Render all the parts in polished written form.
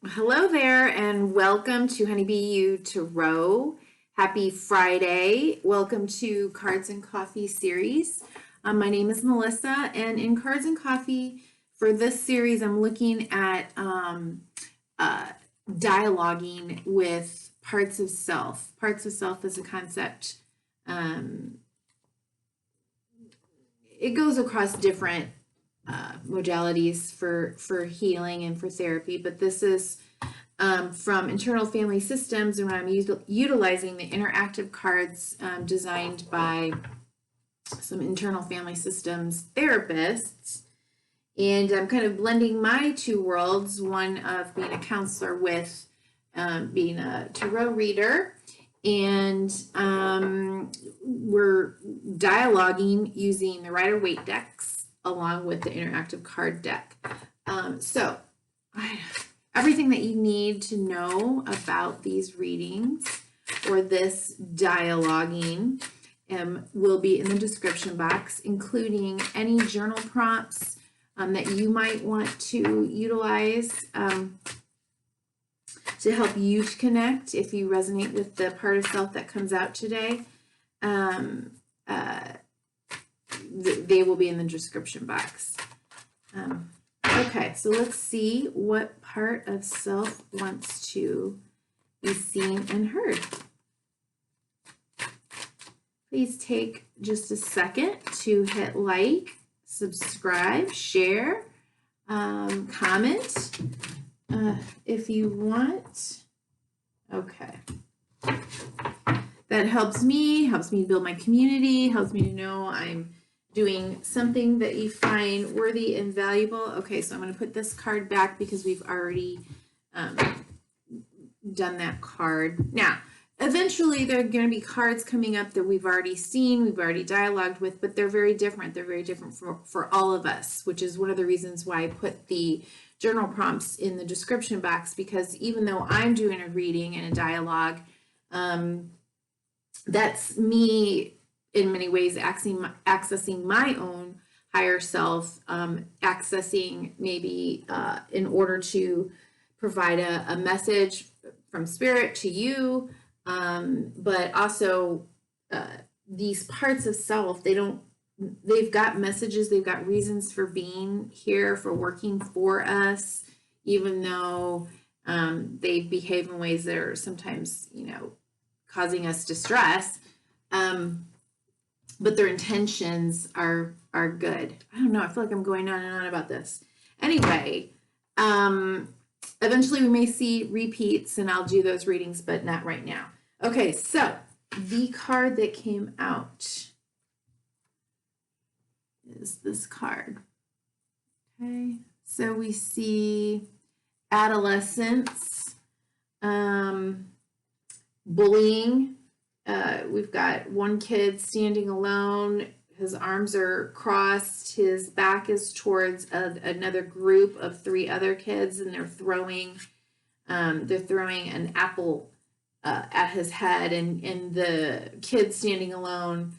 Hello there, and welcome to Honeybee You Tarot. Happy Friday. Welcome to Cards and Coffee series. My name is Melissa, and in Cards and Coffee, for this series, I'm looking at dialoguing with parts of self. Parts of self is a concept. It goes across different modalities for healing and for therapy, but this is from internal family systems, and I'm utilizing the interactive cards designed by some internal family systems therapists, and I'm kind of blending my two worlds, one of being a counselor with being a tarot reader, and we're dialoguing using the Rider-Waite decks along with the interactive card deck. Everything that you need to know about these readings or this dialoguing will be in the description box, including any journal prompts that you might want to utilize to help you to connect if you resonate with the part of self that comes out today. They will be in the description box. Okay, so let's see what part of self wants to be seen and heard. Please take just a second to hit like, subscribe, share, comment if you want. Okay. That helps me build my community, helps me to know I'm doing something that you find worthy and valuable. Okay, so I'm going to put this card back because we've already done that card. Now, eventually there are going to be cards coming up that we've already seen, we've already dialogued with, but they're very different. They're very different for all of us, which is one of the reasons why I put the journal prompts in the description box, because even though I'm doing a reading and a dialogue, that's me in many ways accessing my own higher self, accessing maybe in order to provide a message from spirit to you, but also these parts of self, they've got messages, they've got reasons for being here, for working for us, even though they behave in ways that are sometimes, causing us distress. But their intentions are good. I don't know. I feel like I'm going on and on about this. Anyway, eventually we may see repeats, and I'll do those readings, but not right now. Okay, so the card that came out is this card. Okay, so we see adolescence, bullying. We've got one kid standing alone. His arms are crossed. His back is towards another group of 3 other kids, and they're throwing an apple at his head. And the kid standing alone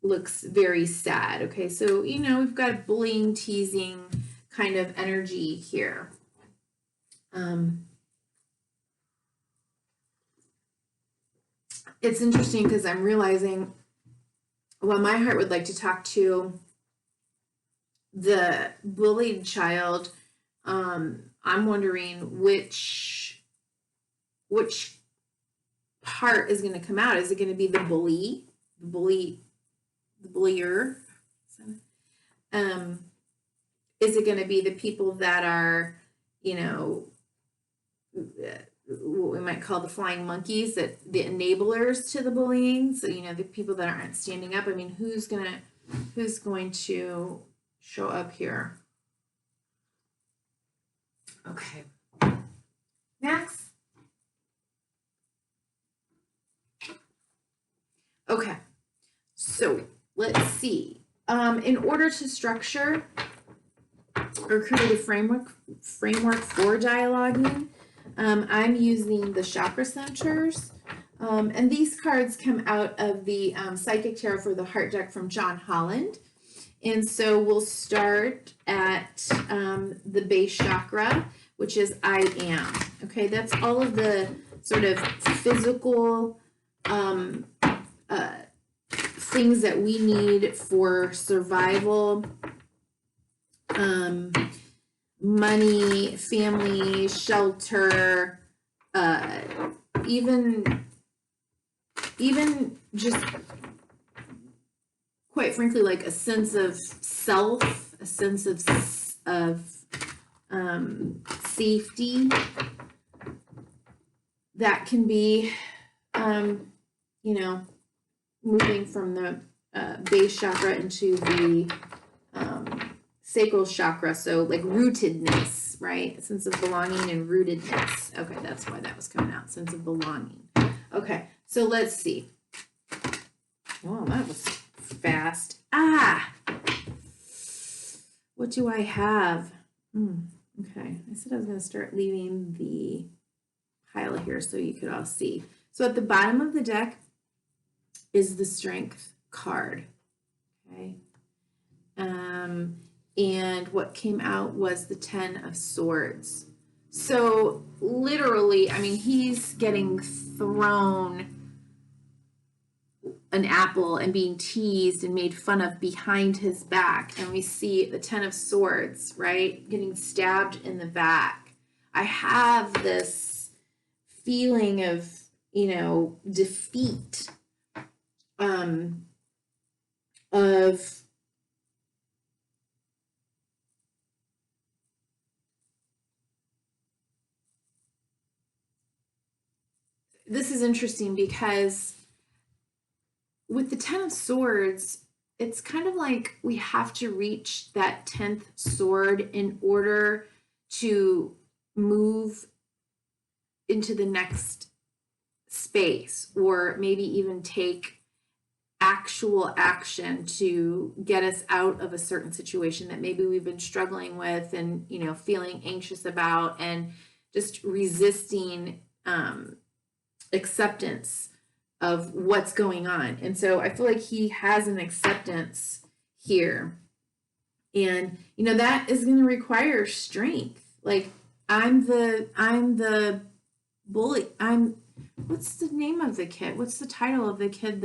looks very sad. Okay, so we've got bullying, teasing kind of energy here. It's interesting because I'm realizing, well, my heart would like to talk to the bullied child. I'm wondering which part is going to come out. Is it going to be the bullier? Is it going to be the people that are, what we might call the flying monkeys, that the enablers to the bullying? So, the people that aren't standing up. I mean, who's going to show up here? Okay. Next. Okay. So let's see. In order to structure or create a framework for dialoguing, I'm using the chakra centers, and these cards come out of the Psychic Tarot for the Heart deck from John Holland. And so we'll start at the base chakra, which is I am. Okay, that's all of the sort of physical things that we need for survival, money, family, shelter, even just, quite frankly, like a sense of self, a sense of safety that can be, you know, moving from the base chakra into the sacral chakra. So like rootedness, right? A sense of belonging and rootedness. Okay, that's why that was coming out. Sense of belonging. Okay, so let's see. Oh, that was fast. What do I have? Okay, I said I was going to start leaving the pile here so you could all see. So at the bottom of the deck is the Strength card. Okay. And what came out was the Ten of Swords. So literally, I mean, he's getting thrown an apple and being teased and made fun of behind his back. And we see the Ten of Swords, right? Getting stabbed in the back. I have this feeling of, you know, defeat, of this is interesting because with the Ten of Swords, it's kind of like we have to reach that 10th sword in order to move into the next space, or maybe even take actual action to get us out of a certain situation that maybe we've been struggling with and, you know, feeling anxious about, and just resisting acceptance of what's going on. And so I feel like he has an acceptance here. And, you know, that is going to require strength. Like, I'm the bully. What's the name of the kid? What's the title of the kid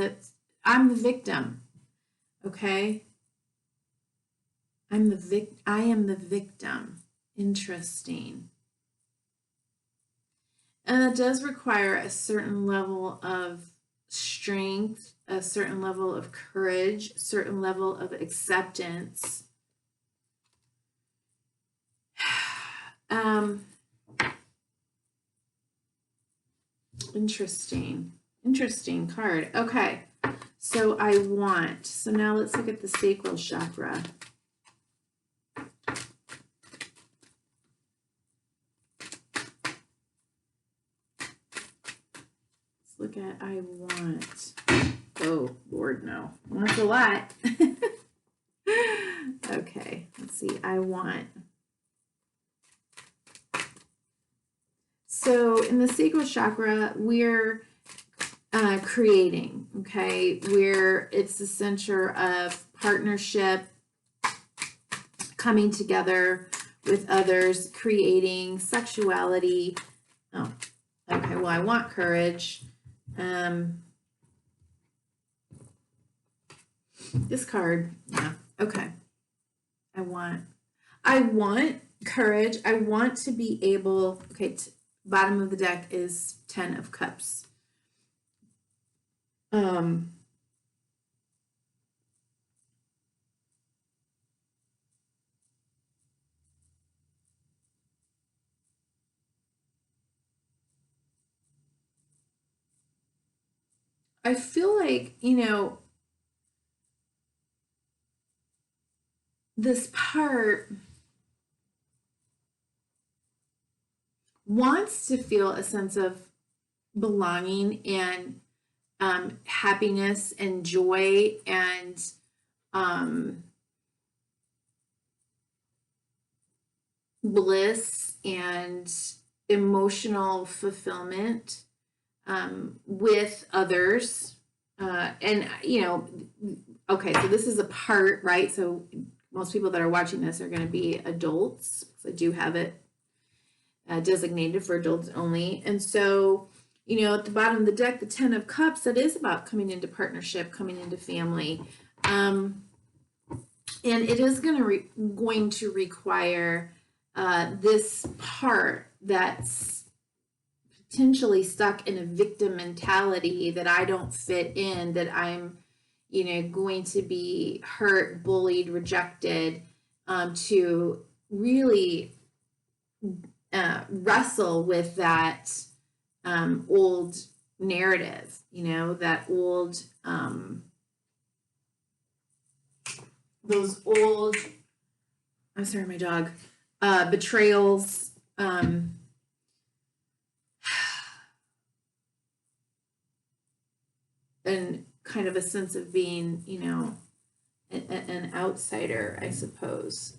I'm the victim? Okay. I am the victim. Interesting. And that does require a certain level of strength, a certain level of courage, a certain level of acceptance. Interesting card. Okay, so now let's look at the sacral chakra. Look at I want. Oh, Lord, no. That's a lot. Okay, let's see. I want. So in the sacral chakra, we're creating, okay? It's the center of partnership, coming together with others, creating sexuality. Oh, okay. Well, I want courage. This card, yeah, okay. I want courage. I want to be able, okay, bottom of the deck is 10 of Cups. I feel like, you know, this part wants to feel a sense of belonging and happiness and joy and bliss and emotional fulfillment with others. And, you know, Okay, so this is a part, right? So most people that are watching this are going to be adults. I do have it designated for adults only. And so, you know, at the bottom of the deck, the 10 of Cups, that is about coming into partnership, coming into family. And it is going to require this part that's potentially stuck in a victim mentality, that I don't fit in, that I'm, you know, going to be hurt, bullied, rejected, to really wrestle with that old narrative, you know, that old, those old, I'm sorry, my dog, betrayals, and kind of a sense of being, you know, an outsider, I suppose.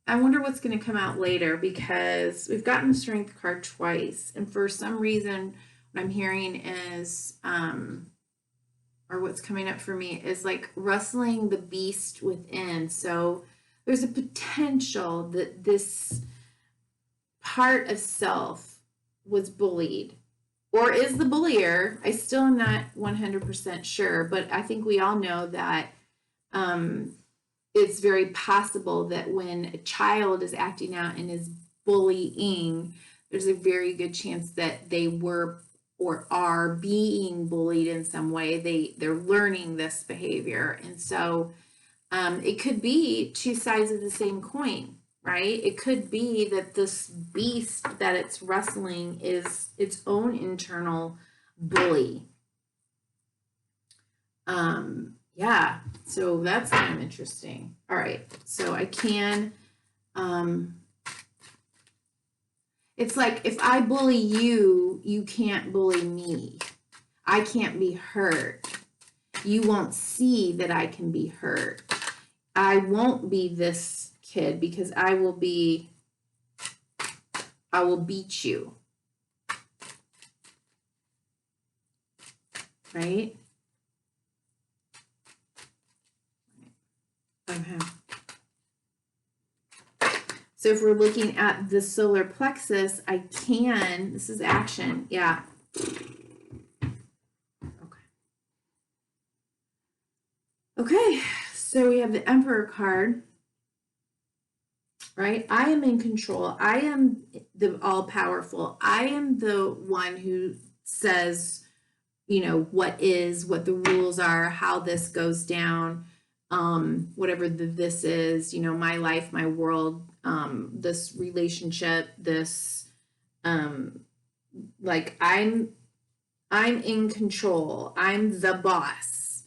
I wonder what's going to come out later, because we've gotten the Strength card twice, and for some reason what I'm hearing is or what's coming up for me is like wrestling the beast within. So there's a potential that this part of self was bullied or is the bullier. I still am not 100% sure, but I think we all know that it's very possible that when a child is acting out and is bullying, there's a very good chance that they were or are being bullied in some way. They're learning this behavior. And so it could be two sides of the same coin, right? It could be that this beast that it's wrestling is its own internal bully. Yeah, so that's kind of interesting. All right, so I can, it's like if I bully you, you can't bully me. I can't be hurt. You won't see that I can be hurt. I won't be this kid because I will beat you. Right? Okay. So if we're looking at the solar plexus, this is action. Yeah. Okay, so we have the Emperor card, right? I am in control. I am the all-powerful. I am the one who says, you know, what the rules are, how this goes down, whatever this is, you know, my life, my world, this relationship, this, like I'm in control. I'm the boss.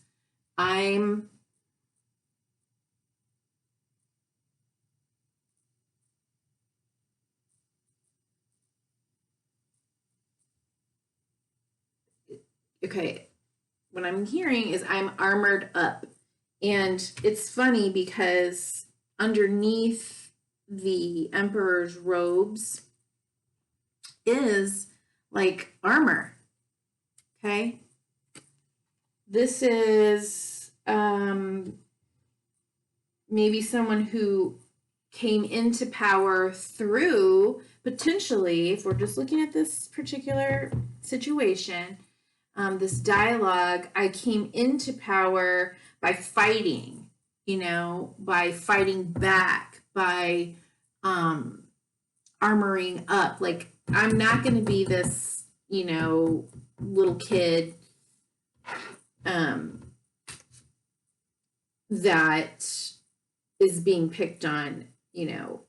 Okay, what I'm hearing is I'm armored up. And it's funny because underneath the emperor's robes is like armor. Okay. This is maybe someone who came into power through, potentially, if we're just looking at this particular situation, this dialogue, I came into power by fighting, you know, by fighting back, by armoring up. Like, I'm not going to be this, you know, little kid that is being picked on, you know.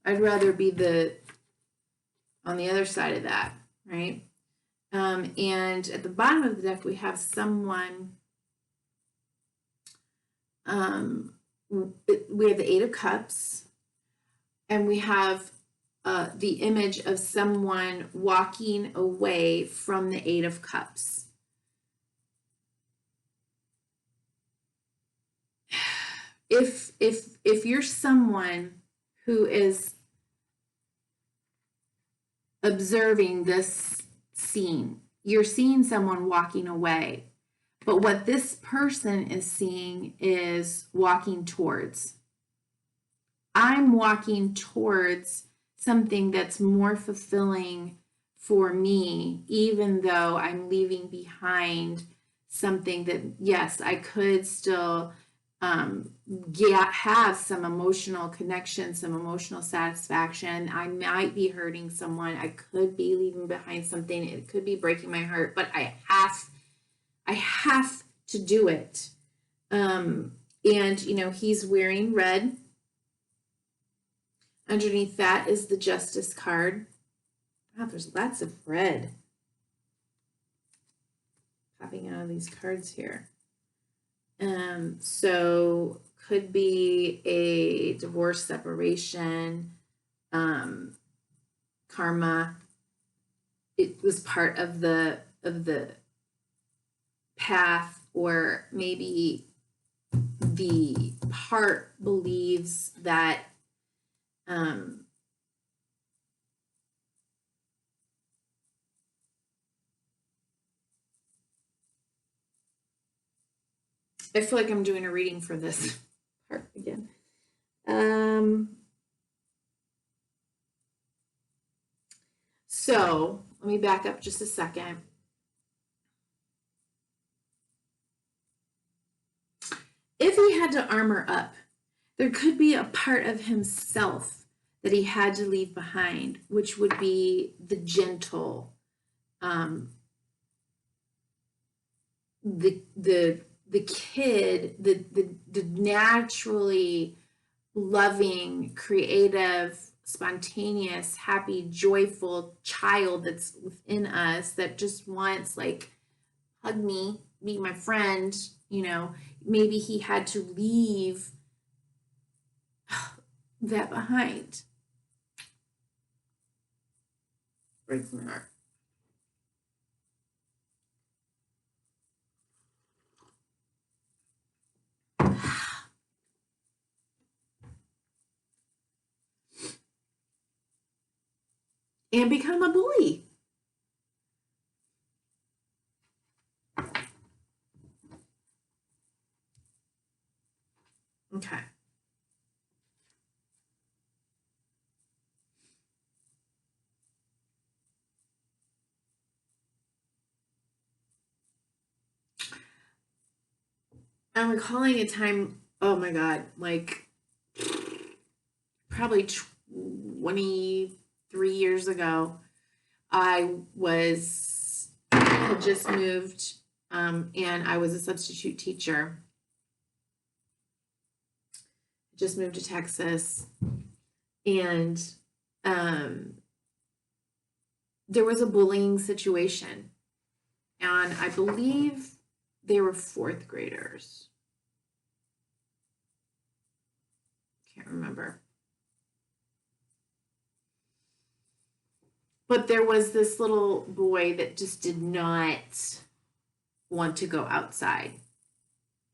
I'd rather be on the other side of that, right? And at the bottom of the deck, we have someone, we have the Eight of Cups, and we have the image of someone walking away from the Eight of Cups. If you're someone who is observing this scene, you're seeing someone walking away, but what this person is seeing is walking towards. I'm walking towards something that's more fulfilling for me, even though I'm leaving behind something that, yes, I could still have some emotional connection, some emotional satisfaction. I might be hurting someone. I could be leaving behind something. It could be breaking my heart, but I have to do it. And, you know, he's wearing red. Underneath that is the Justice card. Wow, there's lots of red popping out of these cards here. So could be a divorce, separation, karma. It was part of the path, or maybe the heart believes that I feel like I'm doing a reading for this part again. So let me back up just a second. If he had to armor up, there could be a part of himself that he had to leave behind, which would be the gentle, the kid, the naturally loving, creative, spontaneous, happy, joyful child that's within us that just wants, like, hug me, be my friend, you know. Maybe he had to leave that behind. Breaks my heart. And become a bully. Okay. I'm recalling a time, oh my God, like probably 23 years ago. I had just moved, and I was a substitute teacher. Just moved to Texas, and there was a bullying situation, and I believe they were fourth graders. Can't remember. But there was this little boy that just did not want to go outside.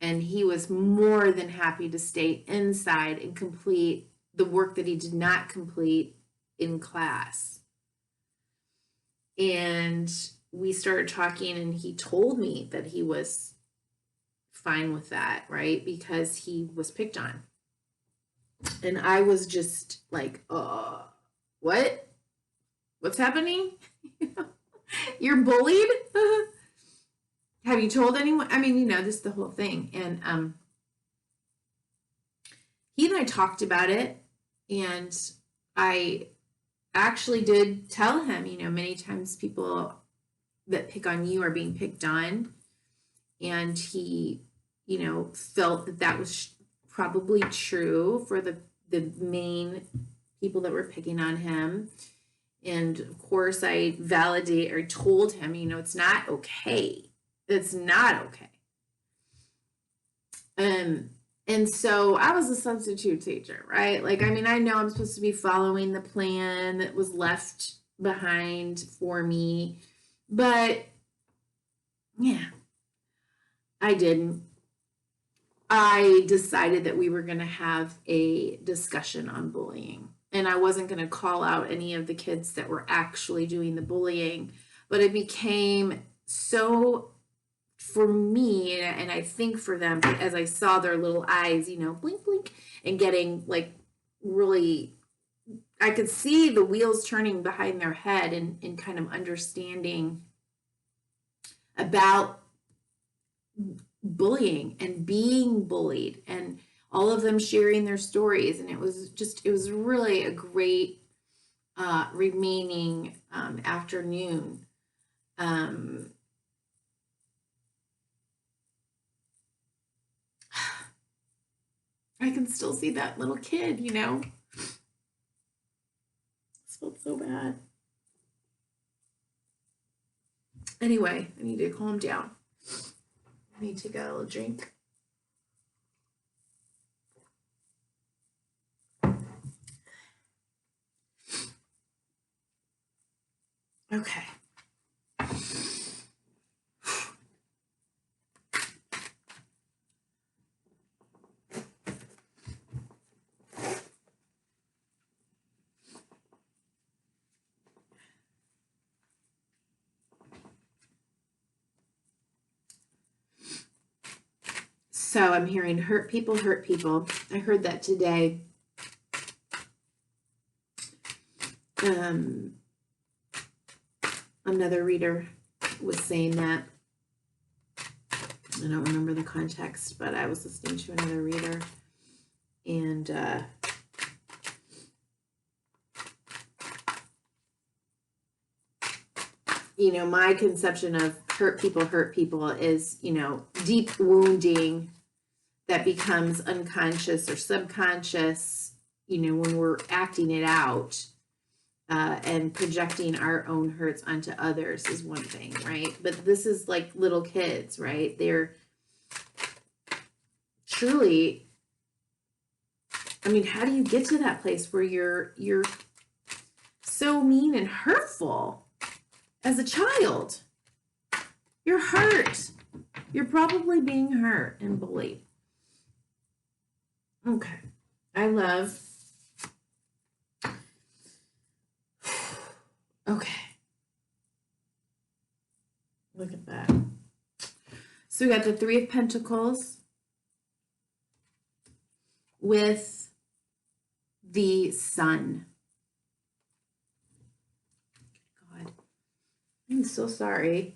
And he was more than happy to stay inside and complete the work that he did not complete in class. And we started talking, and he told me that he was fine with that, right? Because he was picked on. And I was just like, what? What's happening? You're bullied? Have you told anyone? I mean, you know, this is the whole thing. And he and I talked about it, and I actually did tell him, you know, many times people that pick on you are being picked on. And he, you know, felt that that was probably true for the main people that were picking on him. And of course, I told him, you know, it's not okay. It's not okay. And so I was a substitute teacher, right? Like, I mean, I know I'm supposed to be following the plan that was left behind for me, but yeah, I didn't. I decided that we were going to have a discussion on bullying, and I wasn't going to call out any of the kids that were actually doing the bullying, but it became so for me, and I think for them, as I saw their little eyes, you know, blink, blink, and getting like really, I could see the wheels turning behind their head and kind of understanding about bullying and being bullied and all of them sharing their stories. And it was really a great remaining afternoon. I can still see that little kid, you know. This felt so bad. Anyway, I need to calm down. I need to get a little drink. Okay. So I'm hearing hurt people hurt people. I heard that today. Another reader was saying that. I don't remember the context, but I was listening to another reader, and you know, my conception of hurt people is, you know, deep wounding that becomes unconscious or subconscious, you know, when we're acting it out and projecting our own hurts onto others is one thing, right? But this is like little kids, right? They're truly, I mean, how do you get to that place where you're so mean and hurtful as a child? You're hurt. You're probably being hurt and bullied. Okay. I love. Okay. Look at that. So we got the Three of Pentacles with the Sun. God, I'm so sorry.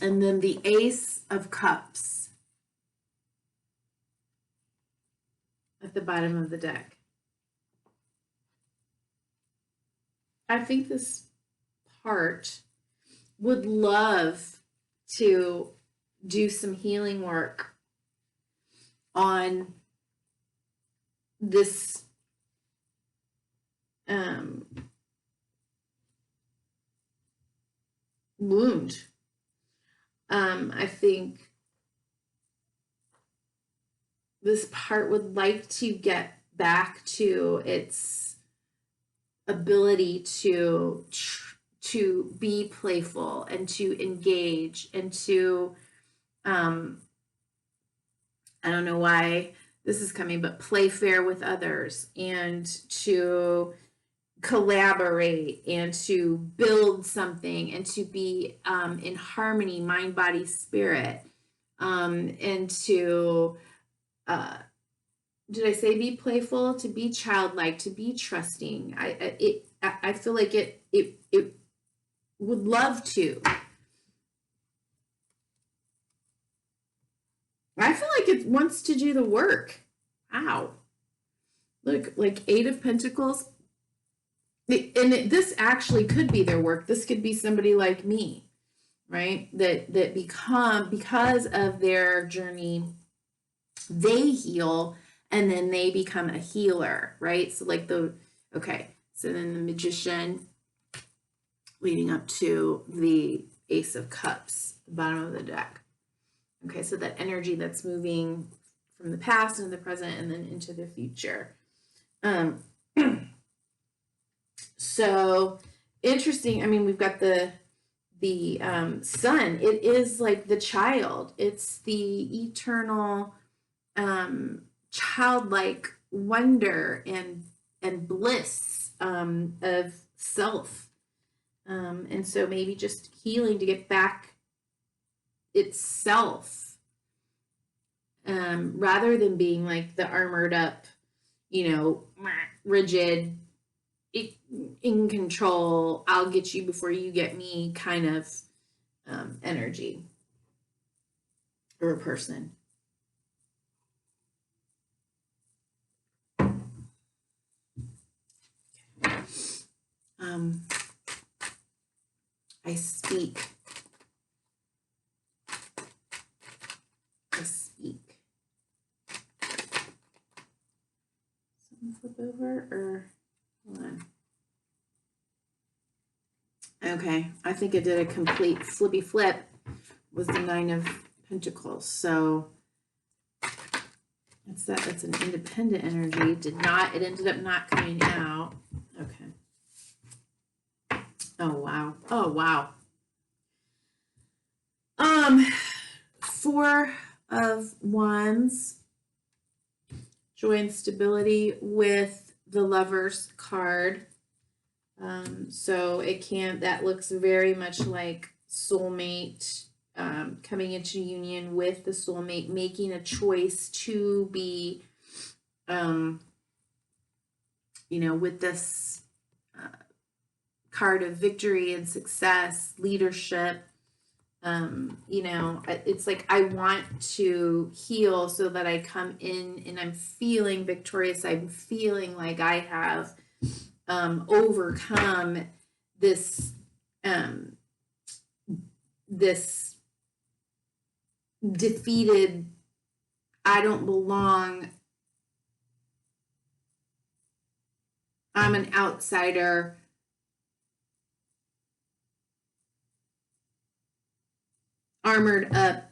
And then the Ace of Cups at the bottom of the deck. I think this part would love to do some healing work on this wound. I think this part would like to get back to its ability to be playful and to engage and to I don't know why this is coming, but play fair with others and to collaborate and to build something and to be in harmony, mind, body, spirit, and to did I say be playful? To be childlike, to be trusting. I feel like it would love to. I feel like it wants to do the work. Wow. Look, like Eight of Pentacles. This actually could be their work. This could be somebody like me, right? That because of their journey, they heal and then they become a healer, right? So like okay. So then the Magician leading up to the Ace of Cups, the bottom of the deck. Okay, so that energy that's moving from the past into the present and then into the future. So interesting. I mean, we've got the sun. It is like the child. It's the eternal childlike wonder and bliss of self. And so maybe just healing to get back itself, rather than being like the armored up, rigid, in control, I'll get you before you get me kind of energy or a person. I speak. Something flip over or hold on. Okay, I think it did a complete flippy flip. Was the Nine of Pentacles. So that's an independent energy. It ended up not coming out. Okay. Oh wow. Oh wow. Four of Wands. Joy and stability with the Lover's card. So that looks very much like soulmate, coming into union with the soulmate, making a choice to be, with this card of victory and success, leadership. It's like I want to heal so that I come in and I'm feeling victorious. I'm feeling like I have overcome this this defeated, I don't belong, I'm an outsider, armored up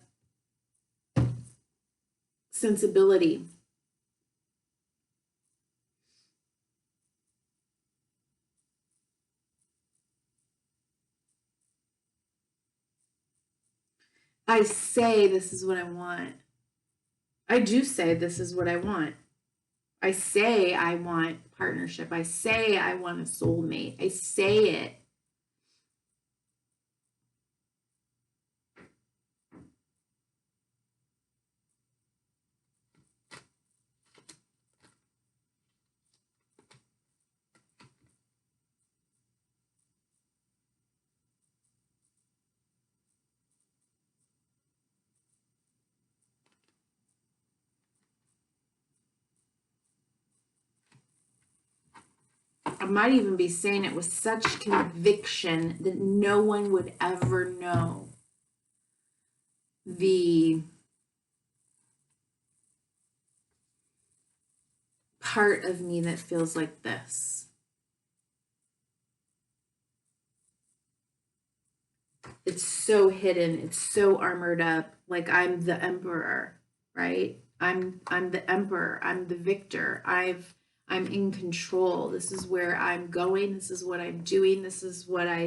sensibility. I say this is what I want. I do say this is what I want. I say I want partnership. I say I want a soulmate. I say it. I might even be saying it with such conviction that no one would ever know the part of me that feels like this. It's so hidden. It's so armored up. Like I'm the emperor, right? I'm the emperor. I'm the victor. I'm in control. This is where I'm going. This is what I'm doing. This is what how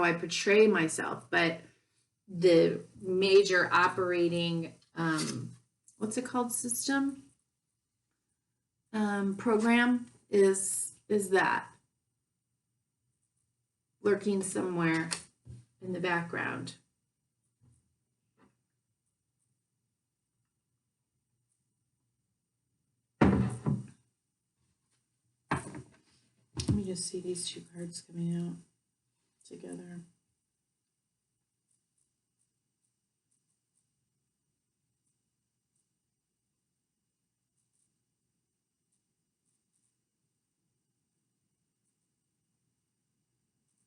I portray myself. But the major operating, what's it called, system, program is that lurking somewhere in the background. Let me just see these two cards coming out together.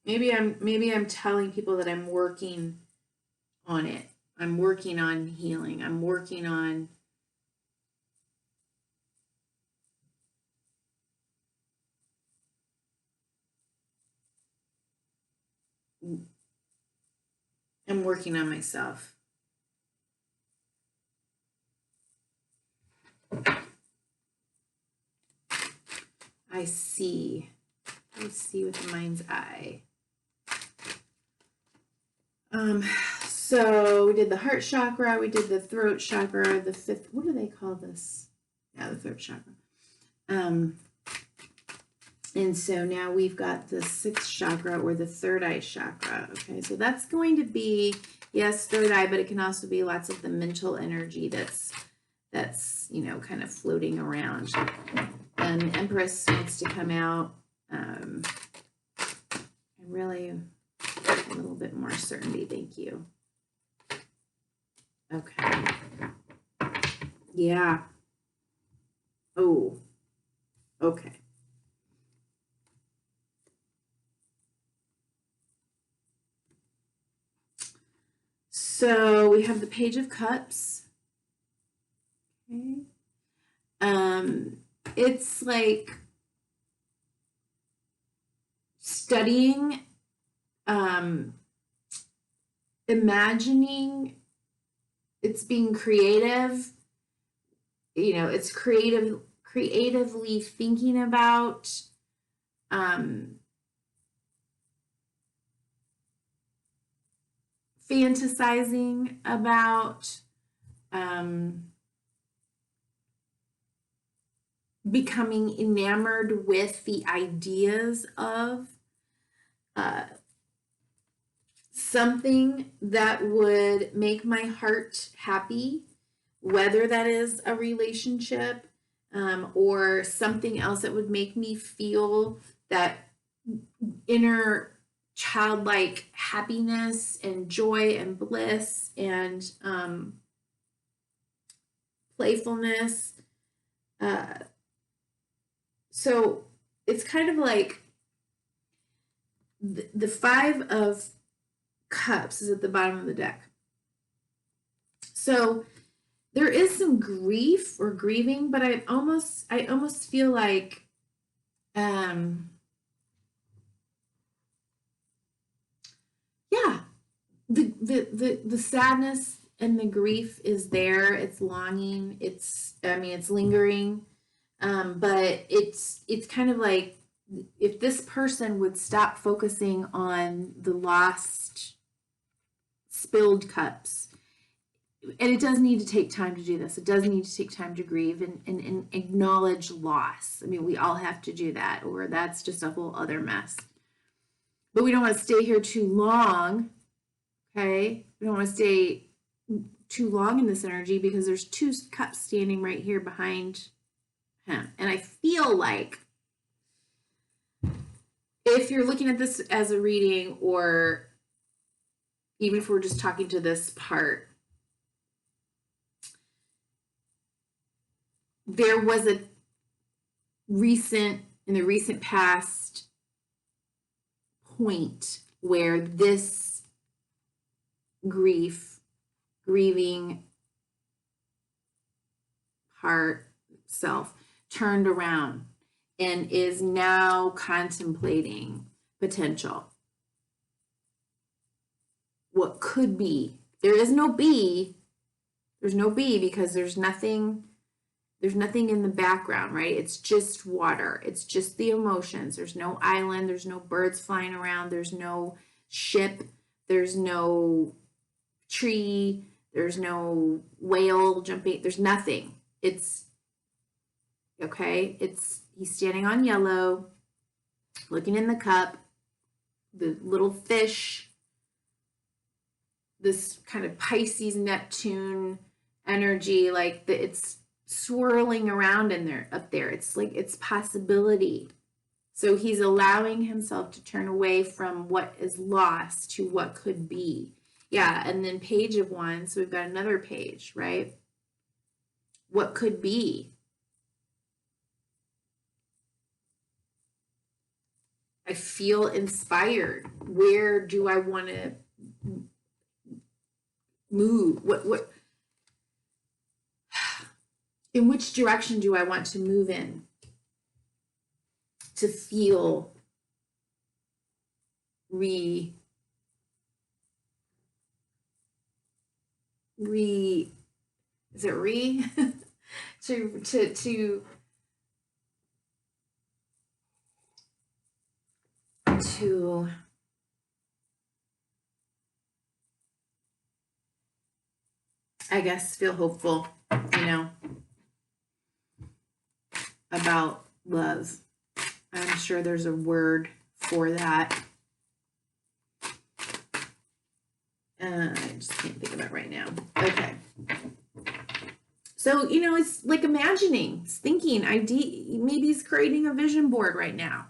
Maybe I'm telling people that I'm working on it. I'm working on healing. I'm working on I'm working on myself. I see. Let's see with the mind's eye. So we did the heart chakra, we did the throat chakra, the fifth, what do they call this? Yeah, the throat chakra. And so now we've got the sixth chakra, or the third eye chakra. Okay, so that's going to be, yes, third eye, but it can also be lots of the mental energy that's you know, kind of floating around. And Empress wants to come out. And really a little bit more certainty. Thank you. Okay. Yeah. Oh. Okay. So we have the Page of Cups. Okay. It's like studying, imagining, it's being creative, you know, it's creatively thinking about, fantasizing about, becoming enamored with the ideas of something that would make my heart happy, whether that is a relationship, or something else that would make me feel that inner childlike happiness and joy and bliss and playfulness. So it's kind of like the Five of Cups is at the bottom of the deck. So there is some grief or grieving, but I almost feel like yeah, the sadness and the grief is there. It's longing. It's lingering. But it's kind of like if this person would stop focusing on the lost, spilled cups, and it does need to take time to do this. It does need to take time to grieve and acknowledge loss. I mean, we all have to do that, or that's just a whole other mess. But we don't want to stay here too long, okay? We don't want to stay too long in this energy because there's two cups standing right here behind him. And I feel like if you're looking at this as a reading, or even if we're just talking to this part, there was in the recent past point where this grieving heart self turned around and is now contemplating potential. What could be. There is no B. There's no B because there's nothing in the background, right? It's just water. It's just the emotions. There's no island. There's no birds flying around. There's no ship. There's no tree. There's no whale jumping. There's nothing. It's okay. He's standing on yellow, looking in the cup, the little fish, this kind of Pisces Neptune energy, like it's swirling around in there, up there. It's like it's possibility. So he's allowing himself to turn away from what is lost to what could be. Yeah, and then Page of Wands. So we've got another page, right? What could be? I feel inspired. Where do I want to move? What in which direction do I want to move in to feel rejuvenated, is it re to I guess feel hopeful, you know, about love. I'm sure there's a word for that. I just can't think of it right now. Okay. So, you know, it's like imagining, it's thinking, maybe he's creating a vision board right now.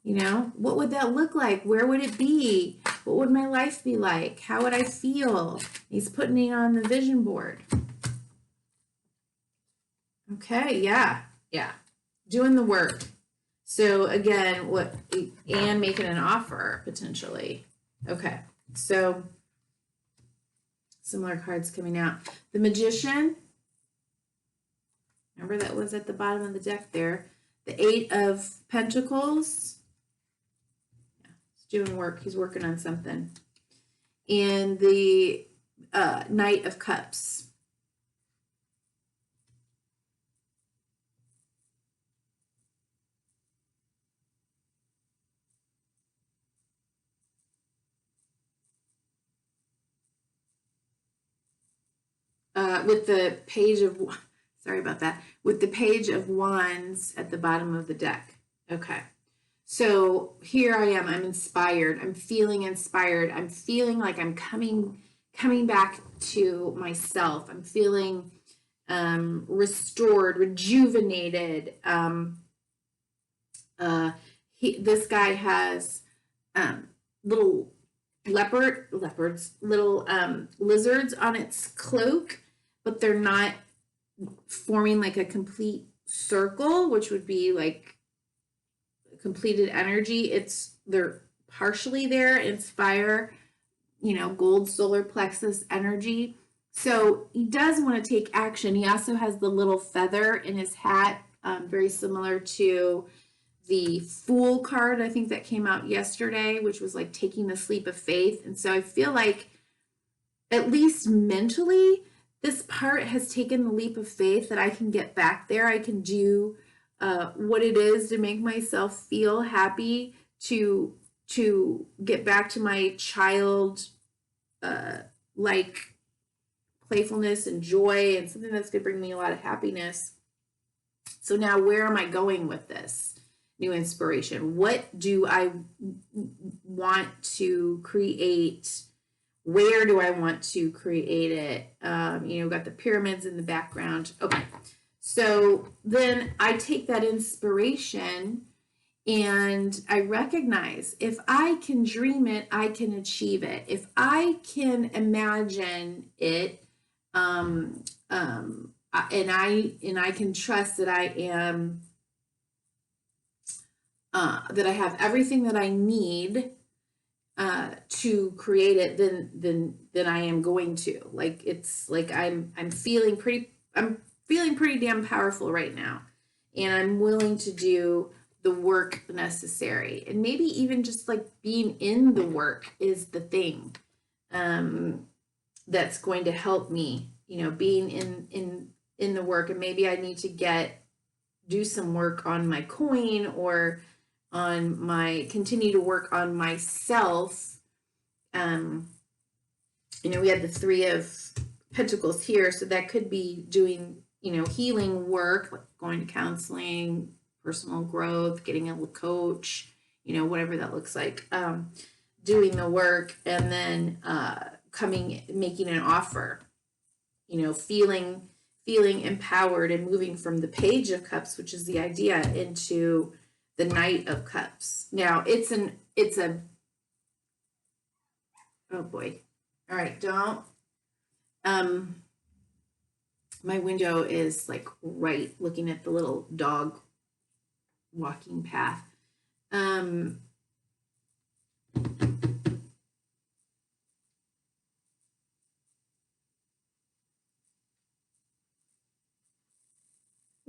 You know, what would that look like? Where would it be? What would my life be like? How would I feel? He's putting it on the vision board. Okay, yeah. Doing the work. So again, and making an offer potentially. Okay, so similar cards coming out. The Magician. Remember that was at the bottom of the deck there. The Eight of Pentacles. Yeah, he's doing work. He's working on something. And the Knight of Cups. With the Page of, sorry about that, with the Page of Wands at the bottom of the deck. Okay. So here I am, I'm inspired. I'm feeling inspired. I'm feeling like I'm coming back to myself. I'm feeling restored, rejuvenated. This guy has little little lizards on its cloak, but they're not forming like a complete circle, which would be like completed energy. They're partially there, inspire, you know, gold solar plexus energy. So he does want to take action. He also has the little feather in his hat, very similar to the Fool card, I think that came out yesterday, which was like taking the leap of faith. And so I feel like, at least mentally, this part has taken the leap of faith that I can get back there. I can do what it is to make myself feel happy, to get back to my child like playfulness and joy, and something that's going to bring me a lot of happiness. So now where am I going with this new inspiration? What do I want to create? Where do I want to create it? You know, got the pyramids in the background. Okay. So then I take that inspiration and I recognize, if I can dream it, I can achieve it. If I can imagine it, and I can trust that I am, that I have everything that I need to create it, then I am going to. Like, it's like I'm feeling pretty damn powerful right now, and I'm willing to do the work necessary. And maybe even just like being in the work is the thing that's going to help me, you know, being in the work. And maybe I need to do some work on my coin, or continue to work on myself. You know, we had the Three of Pentacles here, so that could be doing, you know, healing work, like going to counseling, personal growth, getting a coach, you know, whatever that looks like, doing the work, and then making an offer, you know, feeling empowered and moving from the Page of Cups, which is the idea, into the Knight of Cups. Now it's a, oh boy. All right, don't, my window is like right looking at the little dog walking path.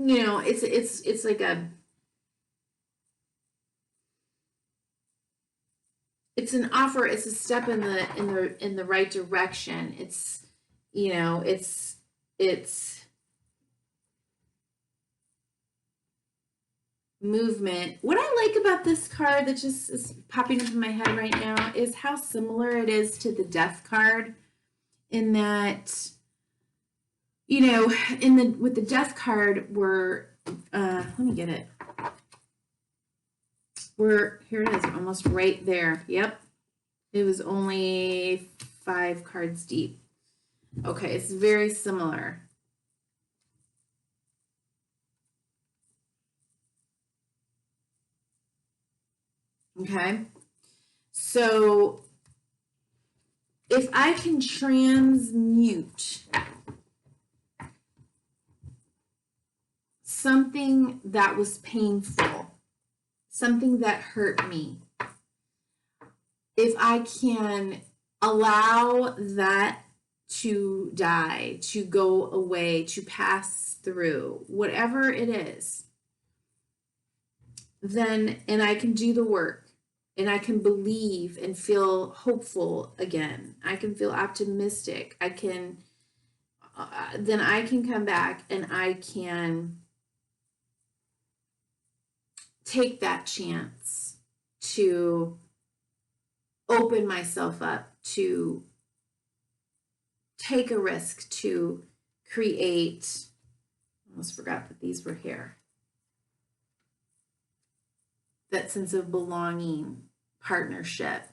You know, it's like it's an offer. It's a step in the right direction. you know, it's movement. What I like about this card that just is popping up in my head right now is how similar it is to the Death card, in that, you know, with the Death card, we're let me get it. Here it is, almost right there. Yep. It was only 5 cards deep. Okay, it's very similar. Okay, so if I can transmute something that was painful, something that hurt me, if I can allow that to die, to go away, to pass through, whatever it is, then, and I can do the work, and I can believe and feel hopeful again. I can feel optimistic. I can, then I can come back and I can take that chance to open myself up, to take a risk, to create. I almost forgot that these were here. That sense of belonging, partnership.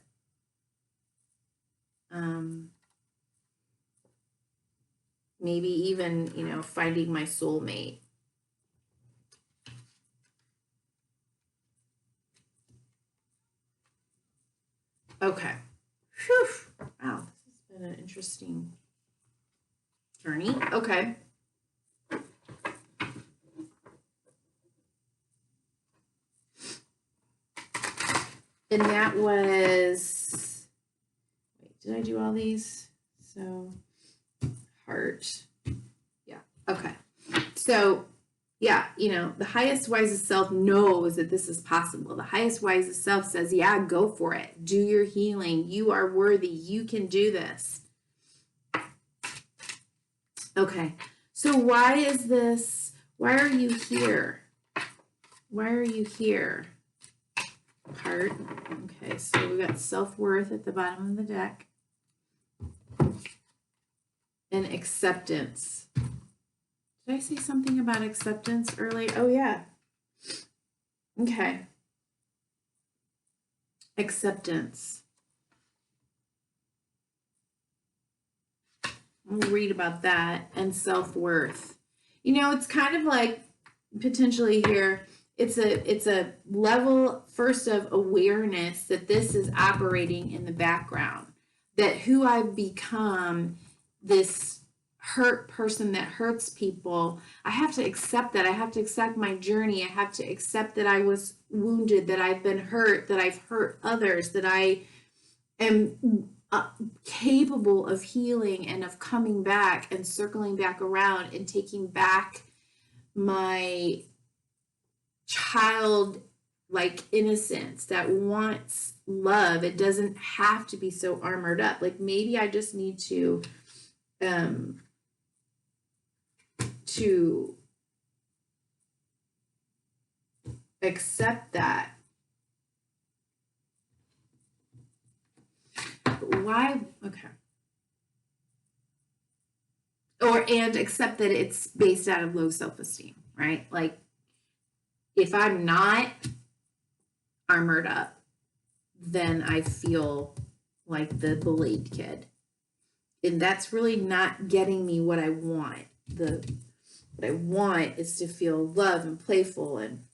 Maybe even, you know, finding my soulmate. Okay. Whew. Wow, this has been an interesting journey. Okay. And that was, wait, did I do all these? So, heart. Yeah, okay. So, yeah, you know, the highest, wisest self knows that this is possible. The highest, wisest self says, yeah, go for it. Do your healing. You are worthy. You can do this. Okay, so why is this, why are you here? Why are you here? Heart. Okay, so we got self-worth at the bottom of the deck. And acceptance. Did I say something about acceptance earlier? Oh, yeah. Okay. Acceptance. We'll read about that. And self-worth. You know, it's kind of like potentially here, it's a level first of awareness that this is operating in the background, that who I've become, this hurt person that hurts people, I have to accept that. I have to accept my journey. I have to accept that I was wounded, that I've been hurt, that I've hurt others, that I am capable of healing and of coming back and circling back around and taking back my child like innocence that wants love. It doesn't have to be so armored up. Like maybe I just need to accept that. But why? Okay. And accept that it's based out of low self-esteem, right? Like if I'm not armored up, then I feel like the bullied kid. And that's really not getting me what I want. What I want is to feel love and playful and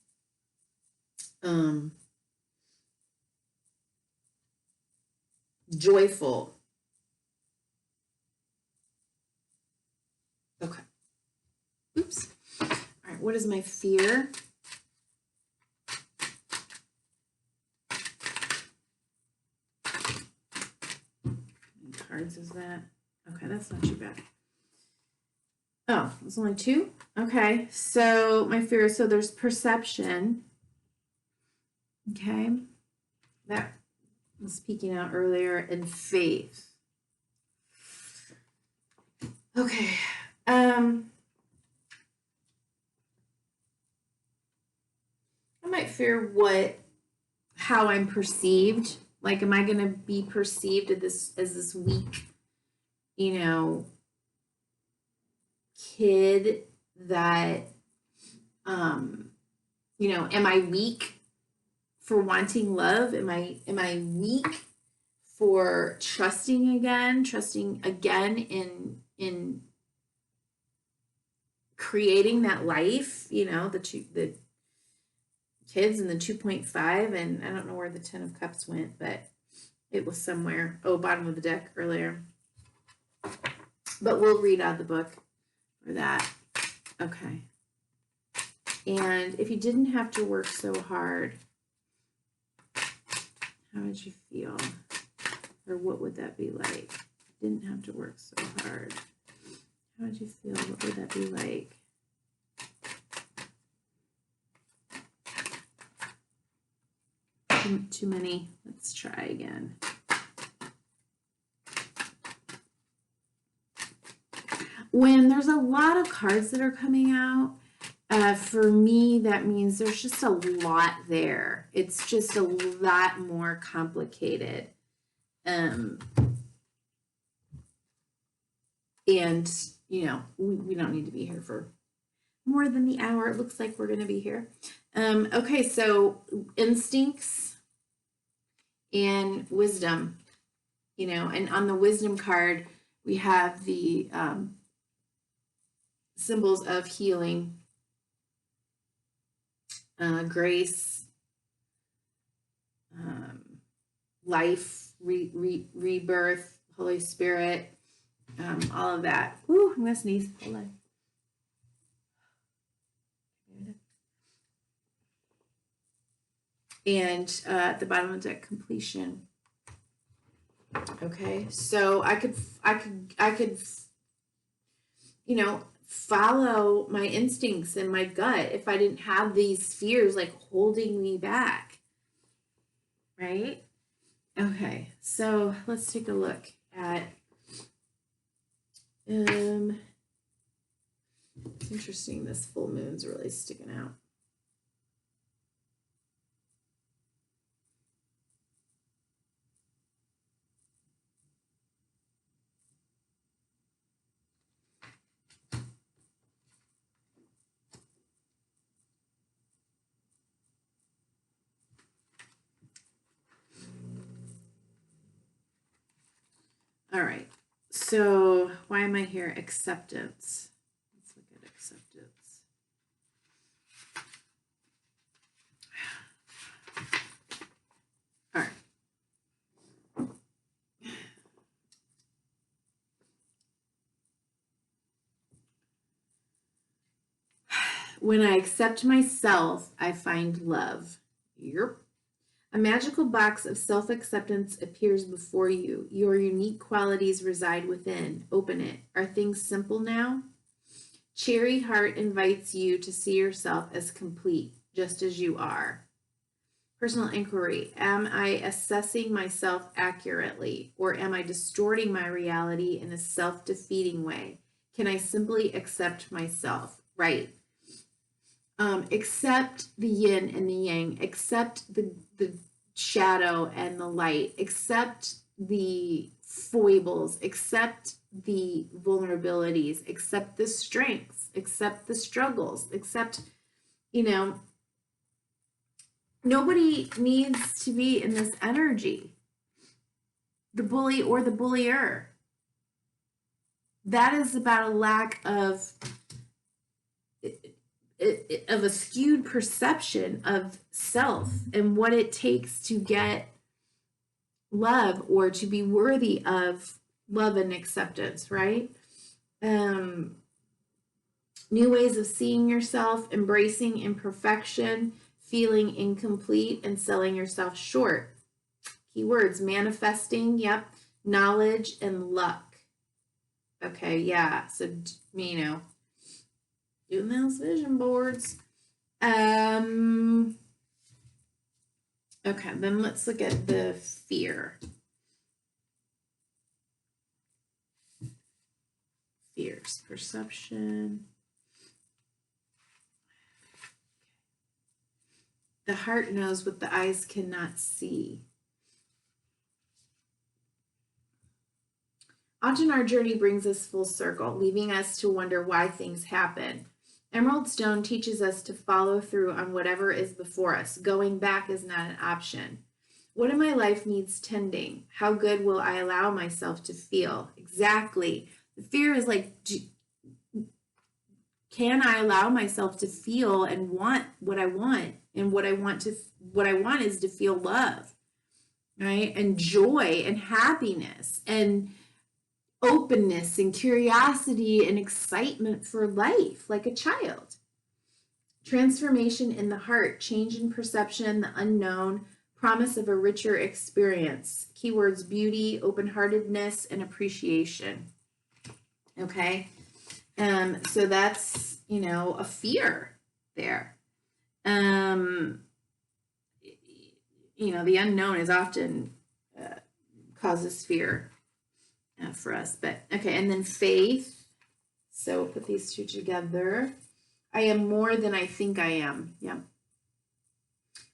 joyful. Okay. Oops. All right, what is my fear? Cards is that? Okay, that's not too bad. Oh, it's only 2? Okay, so my fear, so there's perception. Okay, that was speaking out earlier, and faith. Okay. I might fear how I'm perceived. Like, am I going to be perceived as this weak, you know, kid that, am I weak for wanting love? Am I weak for trusting again in creating that life? The kids and the 2.5, and I don't know where the 10 of Cups went, but it was somewhere. Oh, bottom of the deck earlier. But we'll read out the book for that. Okay. And if you didn't have to work so hard, how would you feel? Or what would that be like? Didn't have to work so hard. How would you feel? What would that be like? Too many. Let's try again. When there's a lot of cards that are coming out, for me, that means there's just a lot there. It's just a lot more complicated. And, we don't need to be here for more than the hour. It looks like we're going to be here. Okay, so instincts and wisdom, and on the wisdom card, we have the symbols of healing, grace, life, rebirth, Holy Spirit, all of that. Ooh, I'm going to sneeze. Hold on. And at the bottom of the deck, completion. Okay, so I could, follow my instincts and my gut if I didn't have these fears like holding me back, right? Okay, so let's take a look at, it's interesting, this full moon's really sticking out. All right, so why am I here? Acceptance. Let's look at acceptance. All right. When I accept myself, I find love. Yep. A magical box of self-acceptance appears before you. Your unique qualities reside within. Open it. Are things simple now? Cherry Heart invites you to see yourself as complete, just as you are. Personal inquiry. Am I assessing myself accurately, or am I distorting my reality in a self-defeating way? Can I simply accept myself? Right. Accept the yin and the yang, accept the shadow and the light, accept the foibles, accept the vulnerabilities, accept the strengths, accept the struggles, accept, nobody needs to be in this energy, the bully or the bullier. That is about a lack of a skewed perception of self and what it takes to get love or to be worthy of love and acceptance, right? New ways of seeing yourself, embracing imperfection, feeling incomplete, and selling yourself short. Keywords: manifesting, yep, knowledge, and luck. Okay, yeah, so, doing those vision boards. Okay, then let's look at the fear. fears. Perception. The heart knows what the eyes cannot see. Often our journey brings us full circle, leaving us to wonder why things happen. Emerald Stone teaches us to follow through on whatever is before us. Going back is not an option. What in my life needs tending? How good will I allow myself to feel? Exactly. The fear is like, can I allow myself to feel and want what I want? And what I want is to feel love, right? And joy and happiness and openness and curiosity and excitement for life, like a child. Transformation in the heart, change in perception, the unknown, promise of a richer experience. Keywords: beauty, open-heartedness, and appreciation. Okay. So that's, a fear there. The unknown is often causes fear for us, but okay. And then faith. So we'll put these two together. I am more than I think I am. Yeah.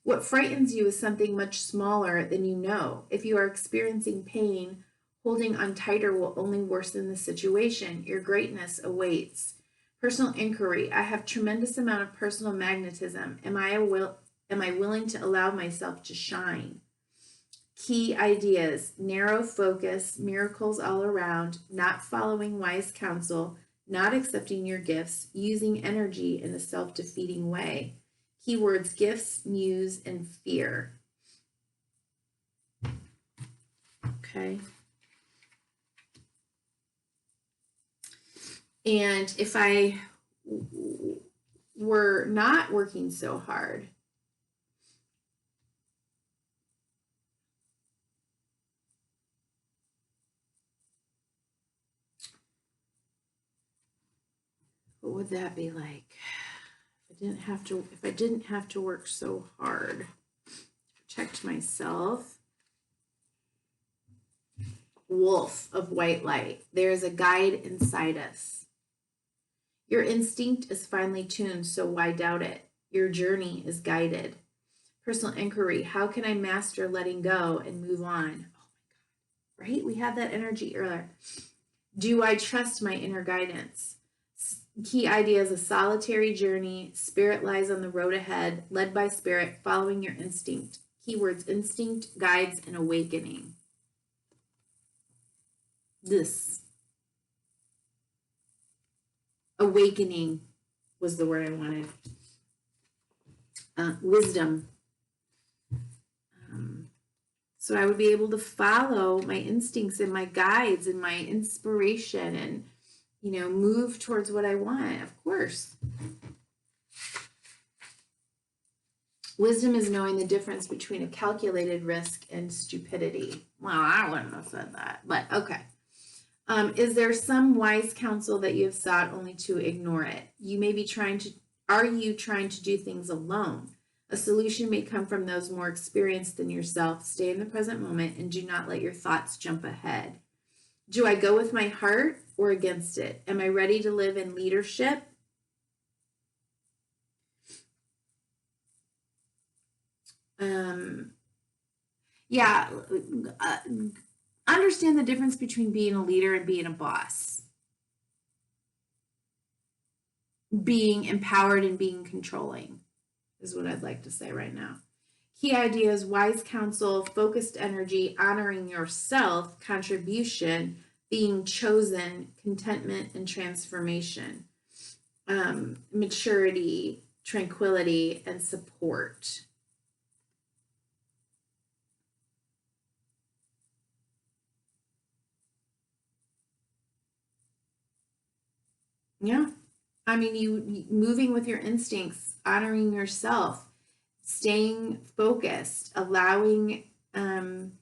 What frightens you is something much smaller than you know. If you are experiencing pain, holding on tighter will only worsen the situation. Your greatness awaits. Personal inquiry. I have tremendous amount of personal magnetism. Am I willing to allow myself to shine? Key ideas: narrow focus, miracles all around, not following wise counsel, not accepting your gifts, using energy in a self-defeating way. Keywords: gifts, muse, and fear. Okay. And if I were not working so hard, what would that be like? If I didn't have to work so hard to protect myself. Wolf of white light. There is a guide inside us. Your instinct is finely tuned, so why doubt it? Your journey is guided. Personal inquiry. How can I master letting go and move on? Oh my God, right? We had that energy earlier. Do I trust my inner guidance? Key ideas: a solitary journey. Spirit lies on the road ahead, led by spirit, following your instinct. Keywords: instinct, guides, and awakening. This awakening was the word I wanted. Wisdom. So I would be able to follow my instincts and my guides and my inspiration and, move towards what I want, of course. Wisdom is knowing the difference between a calculated risk and stupidity. Well, I wouldn't have said that, but okay. Is there some wise counsel that you have sought only to ignore it? Are you trying to do things alone? A solution may come from those more experienced than yourself. Stay in the present moment and do not let your thoughts jump ahead. Do I go with my heart or against it? Am I ready to live in leadership? Understand the difference between being a leader and being a boss. Being empowered and being controlling is what I'd like to say right now. Key ideas: wise counsel, focused energy, honoring yourself, contribution, being chosen, contentment and transformation, maturity, tranquility, and support. Yeah. I mean, you moving with your instincts, honoring yourself, staying focused, allowing, believing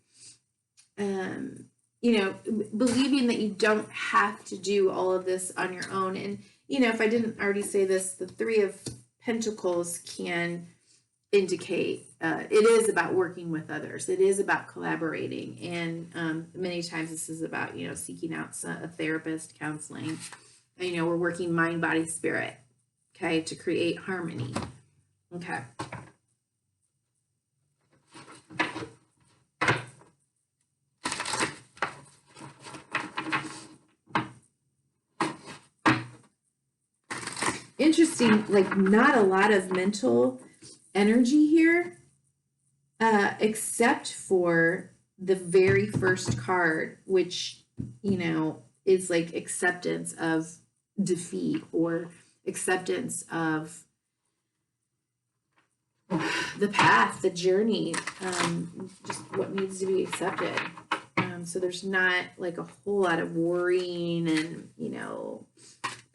that you don't have to do all of this on your own. And, if I didn't already say this, the Three of Pentacles can indicate it is about working with others. It is about collaborating. And many times this is about, seeking out a therapist, counseling, you know, we're working mind, body, spirit, okay, to create harmony. Okay. Interesting, like not a lot of mental energy here, except for the very first card, which, you know, is like acceptance of defeat or acceptance of the path, the journey, just what needs to be accepted. So there's not like a whole lot of worrying and, you know,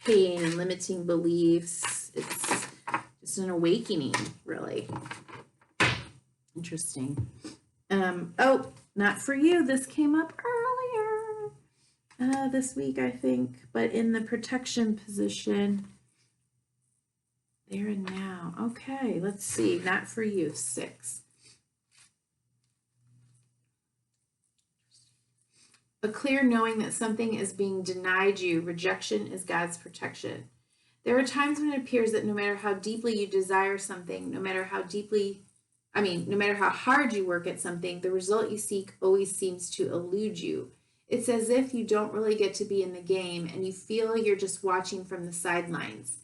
pain and limiting beliefs. It's just an awakening, really. Interesting. Oh, not for you. This came up earlier this week, I think, but in the protection position. There and now. Okay, let's see. Not for you. 6. A clear knowing that something is being denied you. Rejection is God's protection. There are times when it appears that no matter how deeply you desire something, no matter how hard you work at something, the result you seek always seems to elude you. It's as if you don't really get to be in the game and you feel you're just watching from the sidelines.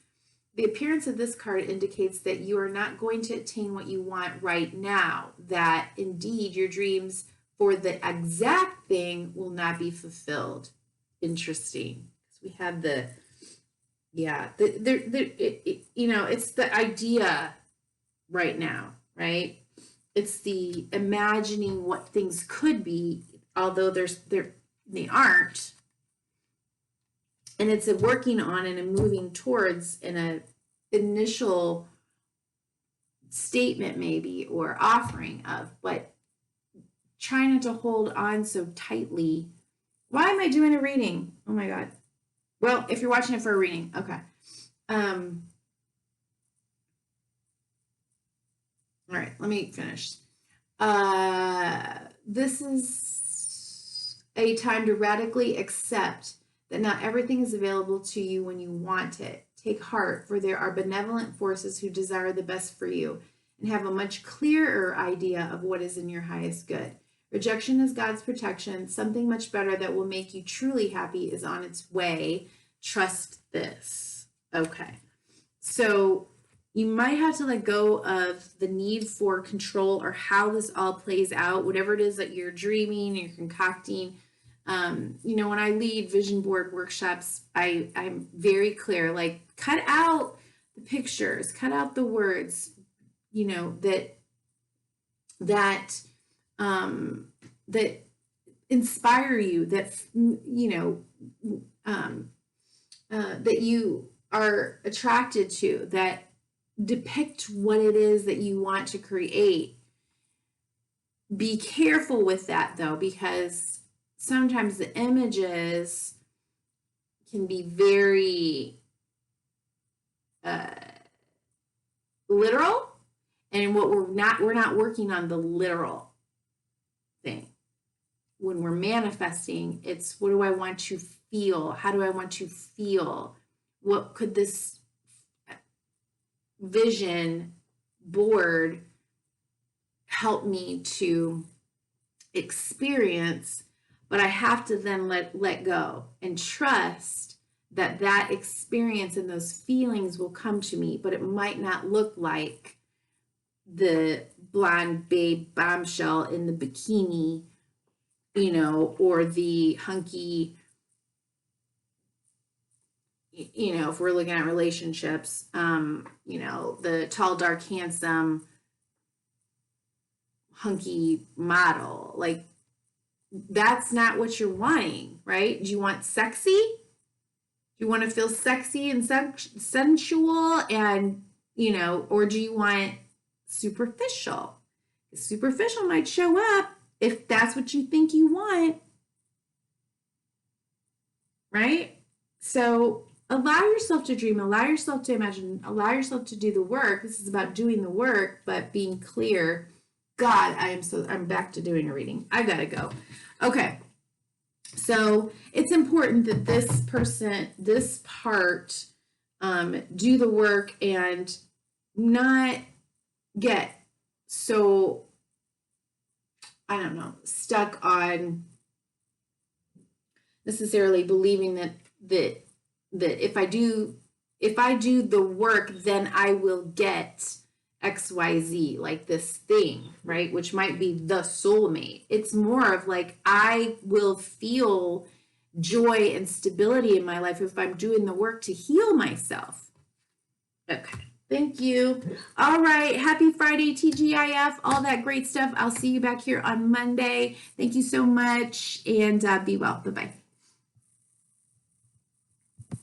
The appearance of this card indicates that you are not going to attain what you want right now, that indeed your dreams for the exact thing will not be fulfilled. Interesting. We have the, yeah, you know, it's the idea right now, right? It's the imagining what things could be, although they aren't. And it's a working on and a moving towards in a initial statement maybe or offering of, but trying not to hold on so tightly. Why am I doing a reading? Oh my God. Well, if you're watching it for a reading, okay. All right, let me finish. This is a time to radically accept that not everything is available to you when you want it. Take heart, for there are benevolent forces who desire the best for you and have a much clearer idea of what is in your highest good. Rejection is God's protection. Something much better that will make you truly happy is on its way. Trust this. Okay. So you might have to let go of the need for control or how this all plays out, whatever it is that you're dreaming, you're concocting. You know, when I lead vision board workshops, I'm very clear, like cut out the pictures, cut out the words, you know, that inspire you, that, you know, that you are attracted to, that depict what it is that you want to create. Be careful with that though, because sometimes the images can be very literal, and we're not working on the literal thing. When we're manifesting, it's what do I want to feel? How do I want to feel? What could this vision board help me to experience? But I have to then let go and trust that that experience and those feelings will come to me, but it might not look like the blonde babe bombshell in the bikini, you know, or the hunky, you know, if we're looking at relationships, you know, the tall, dark, handsome, hunky model. Like, that's not what you're wanting, right? Do you want sexy? Do you want to feel sexy and sensual and, you know, or do you want superficial? Superficial might show up if that's what you think you want, right? So allow yourself to dream, allow yourself to imagine, allow yourself to do the work. This is about doing the work, but being clear. God, I'm back to doing a reading. I gotta go. Okay. So it's important that this part, do the work and not get so, I don't know, stuck on necessarily believing that if I do the work, then I will get XYZ, like this thing, right? Which might be the soulmate. It's more of like, I will feel joy and stability in my life if I'm doing the work to heal myself. Okay. Thank you. All right. Happy Friday, TGIF, all that great stuff. I'll see you back here on Monday. Thank you so much, and be well. Bye-bye.